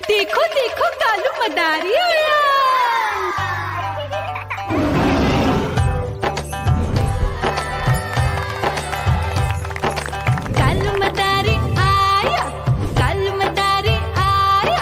देखो देखो कालू मदारी आया। कालू मदारी आया, कालू मदारी आया।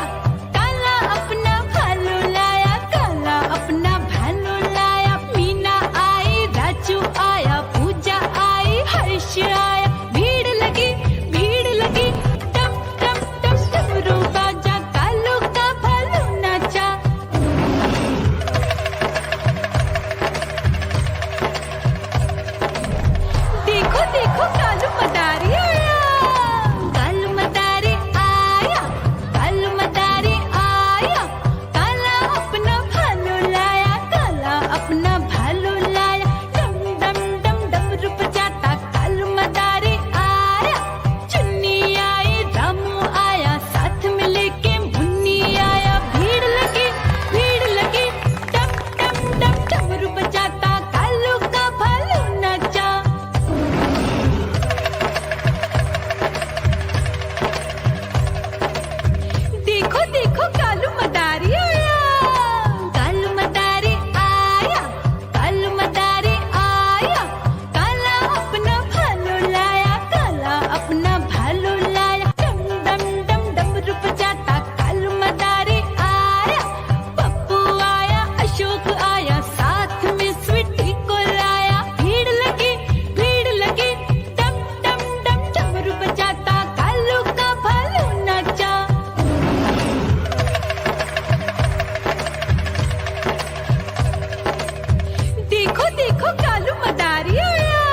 काला अपना भालू लाया, काला अपना भालू लाया। मीना आई, राजू आया, पूजा आई, हर्ष आया। भीड़ लगी, भीड़ लगी। टम टम टम डमरू बाजा, कालू का भालू नाचा। देखो देखो कालू मदारी आया, कालू मदारी आया, कालू मदारी आया। काला अपना भालू लाया, काला अपना भालू लाया। डम डम डम डमरू बजाता कालू मदारी आया। चुन्नी आई, रामू आया, साथ में लेके मुन्नी आया। भीड़ लगी, भीड़ लगी। डम डम डम डमरू बजाता कालू का भालू नाचा। देखो देखो कालू मदारी आया, कालू मदारी आया, कालू मदारी आया। काला अपना भालू लाया, काला अपना भालू लाया। डम डम डम डमरू बजाता कालू मदारी आया। पप्पू आया, अशोक आया, साथ में स्वीटी को लाया। भीड़ लगी, भीड़ लगी। डम डम डम डमरू बजाता कालू का भालू नाचा। देखो देखो कालू मदारी आया,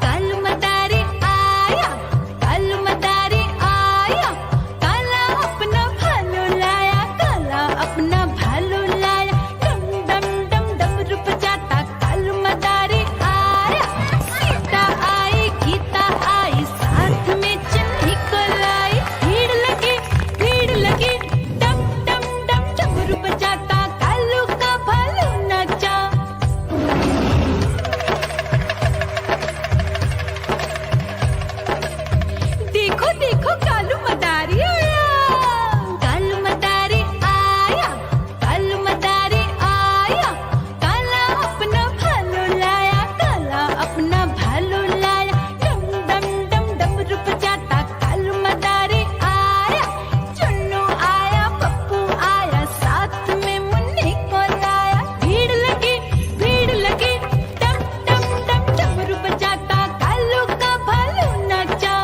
कालू मदारी आया, कालू मदारी आया। काला अपना भालू लाया, काला अपना भालू लाया। डम डम डम डमरू बजाता कालू मदारी आया। सीता आई, गीता आई, साथ में चन्नी को लाई। भीड़ लगी, भीड़ लगी। डम डम डम डमरू बजाता कालू का भालू नाचा। देखो देखो कालू मदारी आया, कालू मदारी आया, काला अपना भालू लाया, काला अपना भालू लाया। डम डम डम डमरू बजाता कालू मदारी आया। सीता आई, गीता आई, साथ में चन्नी को लाई। भीड़ लगी, भीड़ लगी। डम डम डम डमरू बजाता कालू का भालू नाचा। देखो देखो कालू मदारी आया, कालू मदारी आया, कालू मदारी आया। काला अपना भालू लाया, काला अपना भालू लाया। डम डम डम डमरू बजाता कालू मदारी आया। चुन्नू आया, पप्पू आया, साथ में मुन्नी को लाया। भीड़ लगी, भीड़ लगी। डम डम डम डमरू बजाता कालू का भालू नाचा।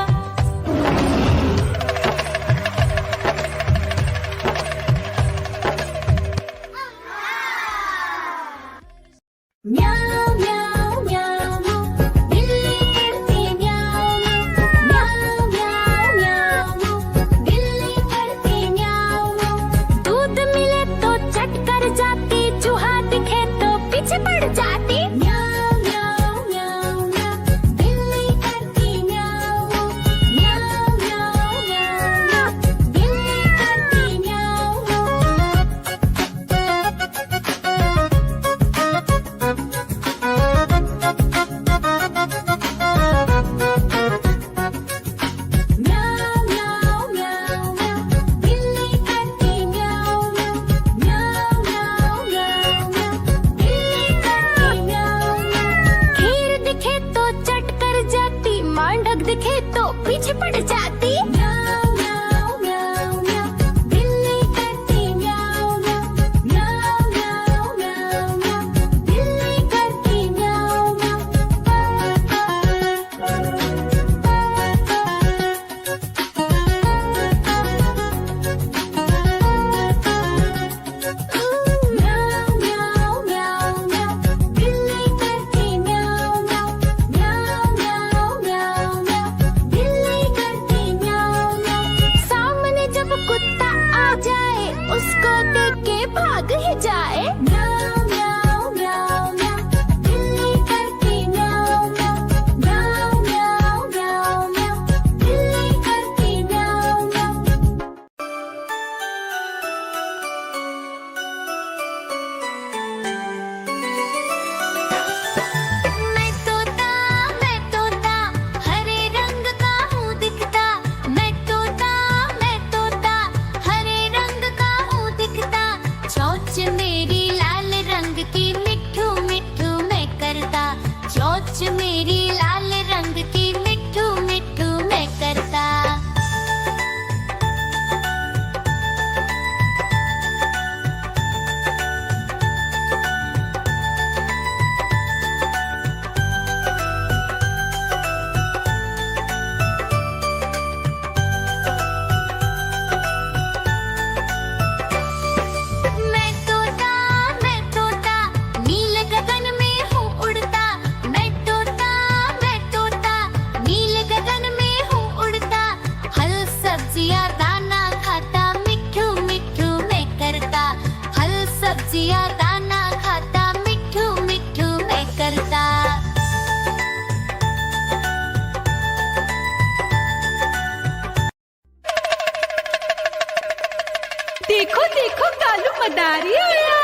मदारी आया।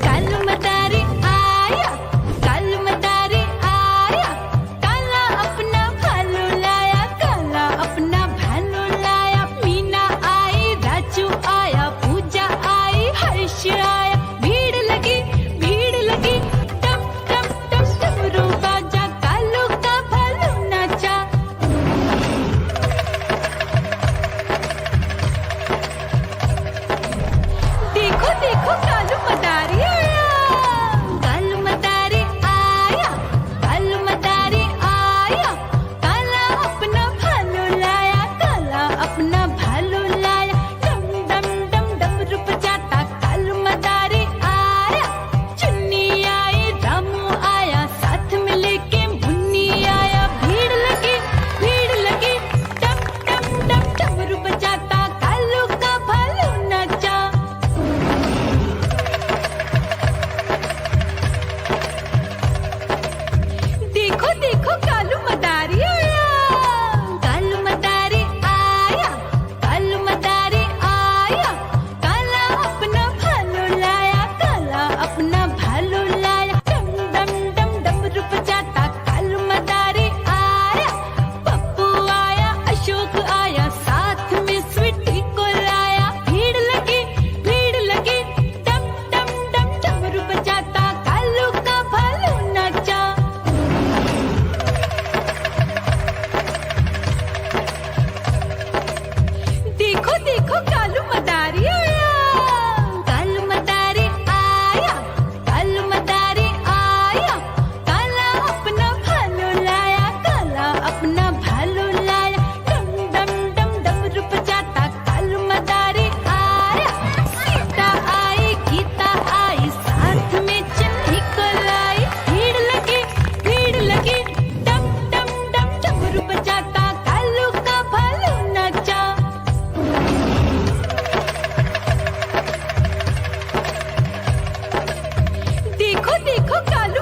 कालू मदारी आया, कालू मदारी आया, काला अपना भालू लाया, काला अपना भालू लाया। मीना आई, राजू आया, पूजा आई, हर्ष आया। भीड़ लगी टम टम टम डमरू बाजा, कालू का भालू नाचा। देखो देखो कालू मदारी आया, कालू मदारी आया, कालू मदारी आया, काला अपना भालू लाया, काला अपना भालू लाया। डम डम डम डमरू बजाता कालू मदारी आया। चुन्नी आई, रामू आया, साथ में लेके मुन्नी आया। भीड़ लगी टम टम टम डमरू बजाता कालू का भालू नाचा। देखो देखो कालू मदारी आया, कालू मदारी आया, कालू मदारी आया, काला अपना भालू लाया, काला अपना भालू लाया। डम डम डम डमरू बजाता कालू मदारी आया। पप्पू आया, अशोक आया, साथ में स्वीटी को लाया। भीड़ लगी टम टम टम डमरू बजाता कालू का भालू नाचा। देखो देखो कालू मदारी आया, कालू मदारी आया, कालू मदारी आया, काला अपना भालू लाया, काला अपना भालू लाया। डम डम डम डमरू बजाता कालू मदारी आया। सीता आई, गीता आई, साथ में चन्नी को लाई। भीड़ लगी डम डम डम डमरू बजाता कालू का भालू नाचा। देखो देखो कालू